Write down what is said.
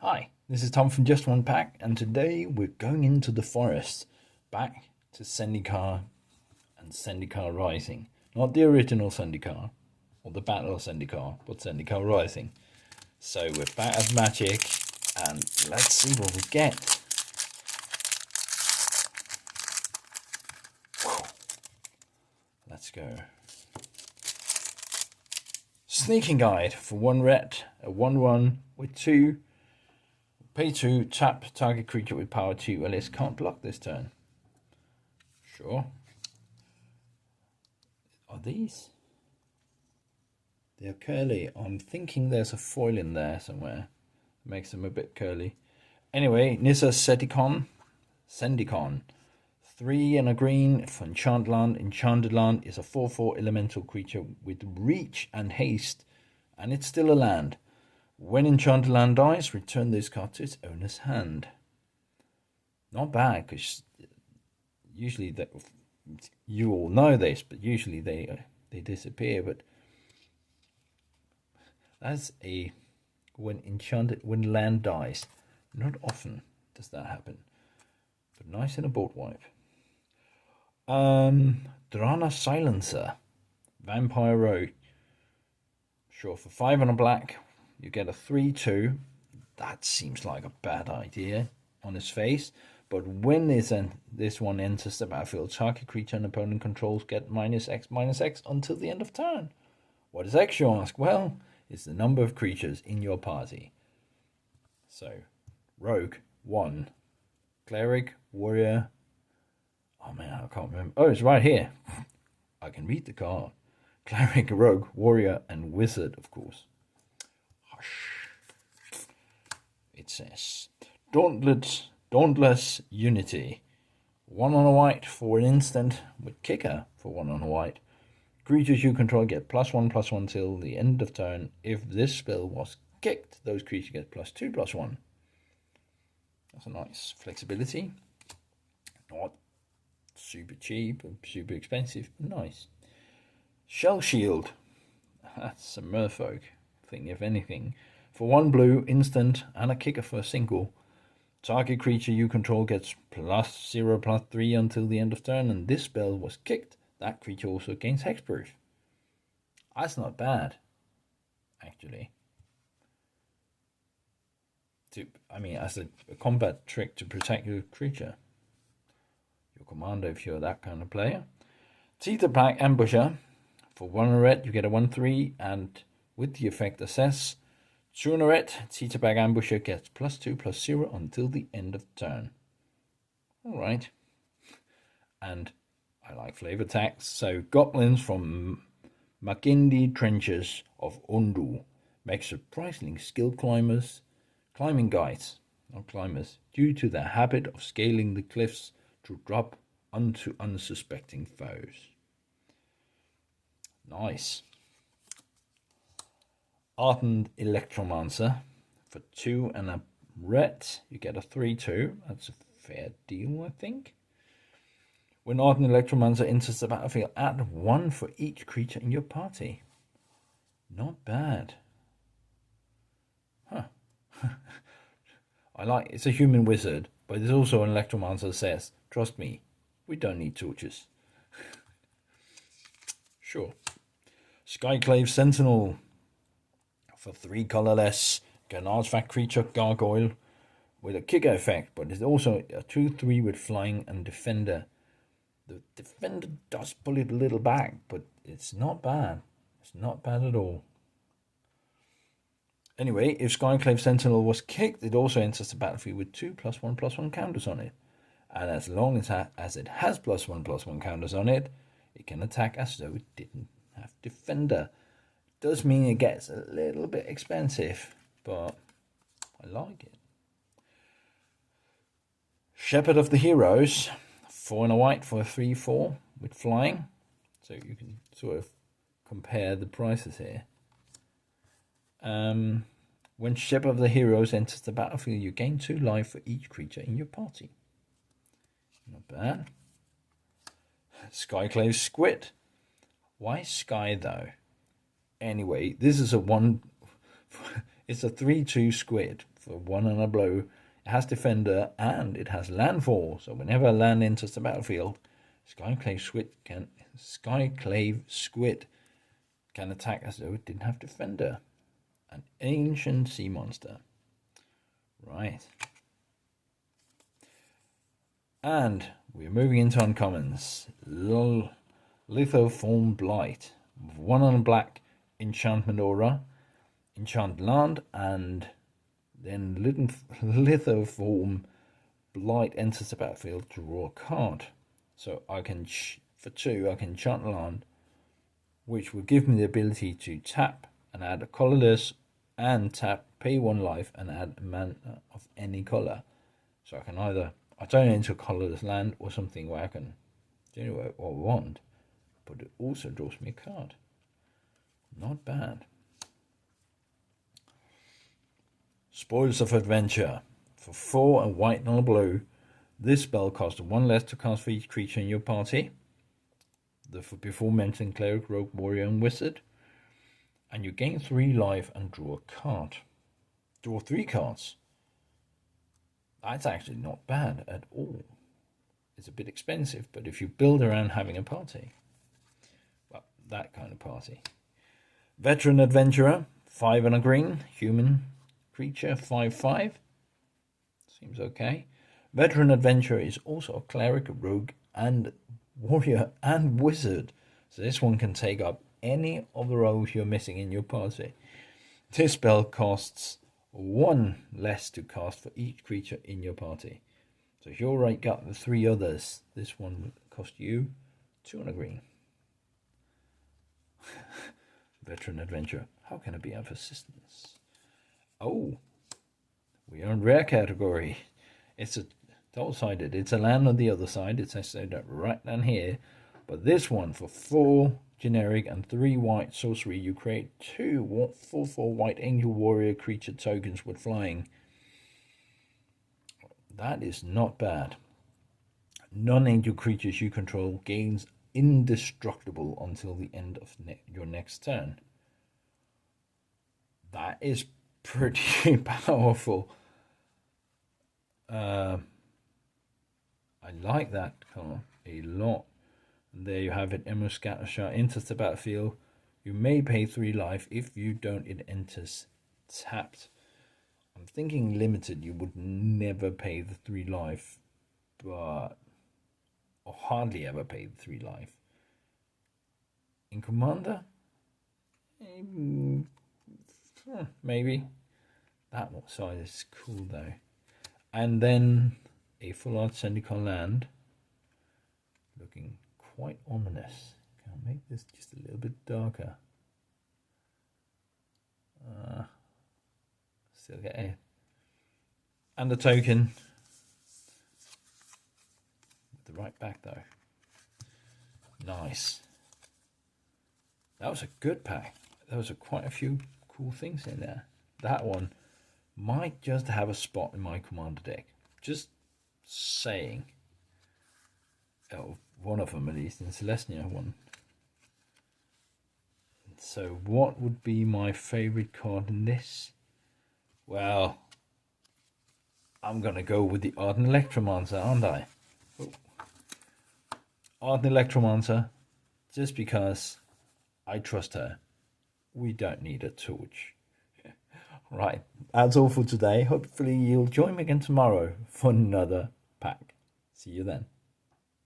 Hi, this is Tom from Just One Pack, and today we're going into the forest, back to Zendikar and Zendikar Rising. Not the original Zendikar, or the Battle of Zendikar, but Zendikar Rising. So we're back at Magic, and let's see what we get. Let's go. Sneaking Guide for 1 red, a 1/1 with 2. Pay 2, tap target creature with power 2. Well, it can't block this turn. Sure. Are these? They're curly. I'm thinking there's a foil in there somewhere. Makes them a bit curly. Anyway, Nissa Zendikar. 3 and a green for Enchant Land. Enchanted Land is a 4/4 elemental creature with reach and haste, and it's still a land. When Enchanted Land dies, return this card to its owner's hand. Not bad, because usually you all know this, but usually they disappear. But that's when land dies. Not often does that happen, but nice in a board wipe. Drana Silencer, Vampire Rogue. Sure, for 5 and a black. You get a 3/2. That seems like a bad idea on its face. But when this one enters the battlefield, target creature an opponent controls get -X/-X until the end of turn. What is X, you ask? Well, it's the number of creatures in your party. So, Rogue, 1. Cleric, Warrior. Oh man, I can't remember. Oh, it's right here. I can read the card. Cleric, Rogue, Warrior, and Wizard, of course. It says, Dauntless Unity. 1 on a white for an instant with kicker for 1 on a white. Creatures you control get +1/+1 till the end of turn. If this spell was kicked, those creatures get +2/+1. That's a nice flexibility. Not super cheap and super expensive, but nice. Shell Shield. That's a merfolk thing, if anything. For 1 blue, instant, and a kicker for a single. Target creature you control gets +0/+3 until the end of turn, and this spell was kicked. That creature also gains hexproof. That's not bad, actually. As a combat trick to protect your creature. Your commander, if you're that kind of player. Teeterpack Ambusher. For 1 red, you get a 1/3, and with the effect assess. 2 and a red, Teeterpack Ambusher gets +2/+0 until the end of turn. Alright. And I like flavor text. So, goblins from Makindi Trenches of Undu make surprisingly skilled climbing guides, not climbers, due to their habit of scaling the cliffs to drop onto unsuspecting foes. Nice. Ardent Electromancer. For 2 and a red, you get a 3/2. That's a fair deal, I think. When Ardent Electromancer enters the battlefield, add 1 for each creature in your party. Not bad. Huh. It's a human wizard, but there's also an Electromancer that says, trust me, we don't need torches. Sure. Skyclave Sentinel. For 3 colorless, get an artifact creature gargoyle with a kicker effect, but it's also a 2/3 with flying and defender. The defender does pull it a little back, but it's not bad. It's not bad at all. Anyway, if Skyclave Sentinel was kicked, it also enters the battlefield with 2 +1/+1 counters on it. And as long as it has +1/+1 counters on it, it can attack as though it didn't have defender. Does mean it gets a little bit expensive, but I like it. Shepherd of the Heroes, 4 and a white for a 3/4 with flying. So you can sort of compare the prices here. When Shepherd of the Heroes enters the battlefield, you gain 2 life for each creature in your party. Not bad. Skyclave Squid. Why Sky though? Anyway, this is it's a 3/2 squid for 1 and a blue. It has Defender and it has Landfall. So whenever a land enters the battlefield, Skyclave Squid can attack as though it didn't have Defender. An ancient sea monster. Right. And we're moving into uncommons. Lithoform Blight. 1 on a black, enchantment aura, enchant land, and then Lithoform Blight enters the battlefield, draw a card. So I can, for 2, I can enchant land, which will give me the ability to tap and add a colorless, and tap, pay 1 life, and add a mana of any color. So I can either turn it into a colorless land or something where I can generate what I want, but it also draws me a card. Not bad. Spoils of Adventure. For 4 and white and a blue, this spell costs 1 less to cast for each creature in your party. The before mentioned cleric, rogue, warrior, and wizard. And you gain 3 life and draw a card. Draw 3 cards. That's actually not bad at all. It's a bit expensive, but if you build around having a party, well, that kind of party. Veteran Adventurer, 5 and a green, human creature, 5/5. Seems okay. Veteran Adventurer is also a cleric, a rogue, and warrior, and wizard. So this one can take up any of the roles you're missing in your party. This spell costs 1 less to cast for each creature in your party. So if you already got the 3 others, this one will cost you 2 and a green. Veteran Adventurer. How can I be of assistance? Oh, we are in rare category. It's a double-sided. It's a land on the other side. It says so that right down here. But this one, for 4 generic and 3 white sorcery, you create 2 4/4 white angel warrior creature tokens with flying. That is not bad. Non-angel creatures you control gains indestructible until the end of your next turn. That is pretty powerful. I like that card a lot. And there you have it. Emerald Scattershot enters the battlefield. You may pay 3 life. If you don't, it enters tapped. I'm thinking limited, you would never pay the 3 life, but or hardly ever pay the 3 life. In Commander, maybe. That side is cool though. And then a full art Zendikar land, looking quite ominous. Can I make this just a little bit darker? Still get it. And the token with the right back though. Nice. That was a good pack. There was quite a few cool things in there. That one might just have a spot in my commander deck. Just saying. Oh, one of them at least, in Celestia one. So what would be my favorite card in this? Well, I'm going to go with the Ardent Electromancer, aren't I? Oh. Ardent Electromancer, just because I trust her. We don't need a torch. Right, that's all for today. Hopefully you'll join me again tomorrow for another pack. See you then.